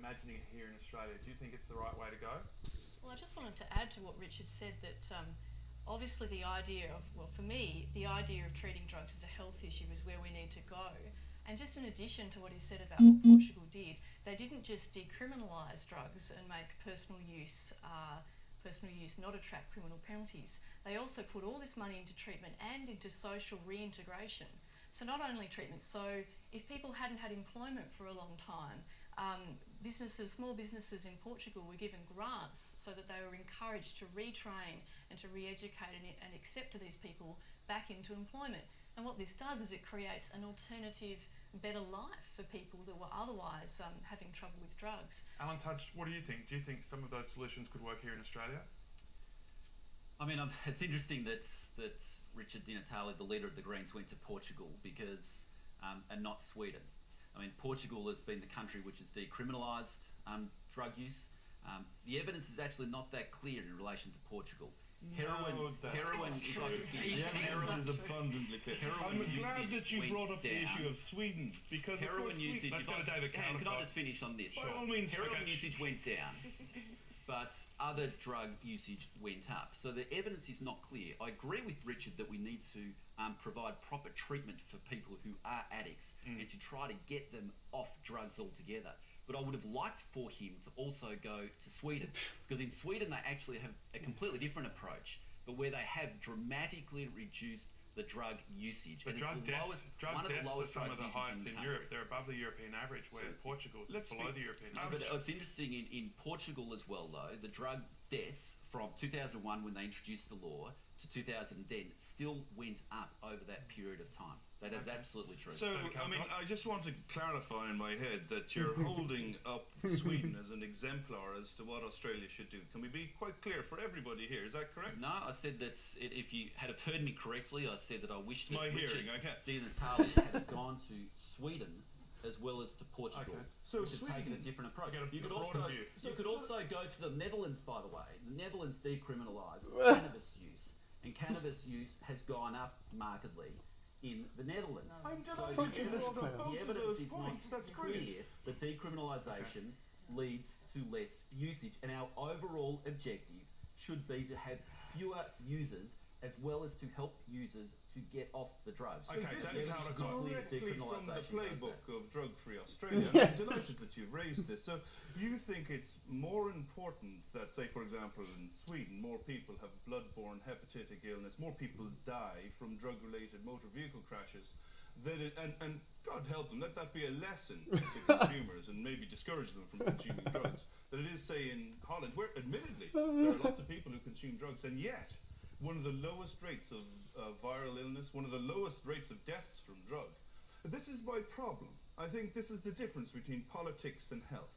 imagining it here in Australia. Do you think it's the right way to go? Well, I just wanted to add to what Richard said that obviously the idea of, well, for me, the idea of treating drugs as a health issue is where we need to go. And just in addition to what he said about what Portugal did, they didn't just decriminalise drugs and make personal use not attract criminal penalties. They also put all this money into treatment and into social reintegration. So not only treatment, so if people hadn't had employment for a long time, small businesses in Portugal were given grants so that they were encouraged to retrain and to re-educate and accept these people back into employment. And what this does is it creates an alternative, better life for people that were otherwise having trouble with drugs. Alan Tudge, what do you think? Do you think some of those solutions could work here in Australia? I mean, it's interesting that Richard Di Natale, the leader of the Greens, went to Portugal because, and not Sweden. I mean, Portugal has been the country which has decriminalised drug use. The evidence is actually not that clear in relation to Portugal. Heroin is abundantly clear. I'm glad that you brought up the issue of Sweden, because heroin usage. Let's go to David Caldicott. Can I just finish on this? By all means, heroin usage went down, but other drug usage went up. So the evidence is not clear. I agree with Richard that we need to provide proper treatment for people who are addicts and to try to get them off drugs altogether. But I would have liked for him to also go to Sweden, because in Sweden they actually have a completely different approach, but where they have dramatically reduced the drug usage. But drug deaths are some of the highest in Europe. They're above the European average, where Portugal is below the European average. But it's interesting in Portugal as well, though, the drug deaths from 2001 when they introduced the law to 2010 still went up over that period of time. That is absolutely true. So, I mean, I just want to clarify in my head that you're holding up Sweden as an exemplar as to what Australia should do. Can we be quite clear for everybody here? Is that correct? No, I said that if you had have heard me correctly, I said that I wish that Richard Di Natale had gone to Sweden as well as to Portugal, so which has taken a different approach. You could also go to the Netherlands, by the way. The Netherlands decriminalised cannabis use, and cannabis use has gone up markedly in the Netherlands. The evidence is not clear that decriminalisation leads to less usage, and our overall objective should be to have fewer users as well as to help users to get off the drugs. Okay, this is not clear that directly from the decriminalisation playbook of Drug-Free Australia. I'm delighted that you've raised this. So you think it's more important that, say, for example, in Sweden, more people have blood-borne hepatitic illness, more people die from drug-related motor vehicle crashes, and God help them, let that be a lesson to consumers and maybe discourage them from consuming drugs, that it is, say, in Holland, where admittedly there are lots of people who consume drugs, and yet one of the lowest rates of viral illness, one of the lowest rates of deaths from drug. This is my problem. I think this is the difference between politics and health.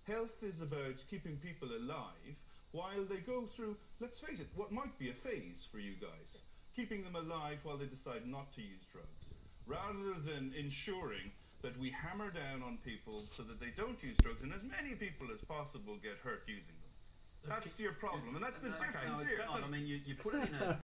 Health is about keeping people alive while they go through, let's face it, what might be a phase for you guys. Keeping them alive while they decide not to use drugs, rather than ensuring that we hammer down on people so that they don't use drugs and as many people as possible get hurt using them. That's your problem, and that's the difference here. I mean, you put it in a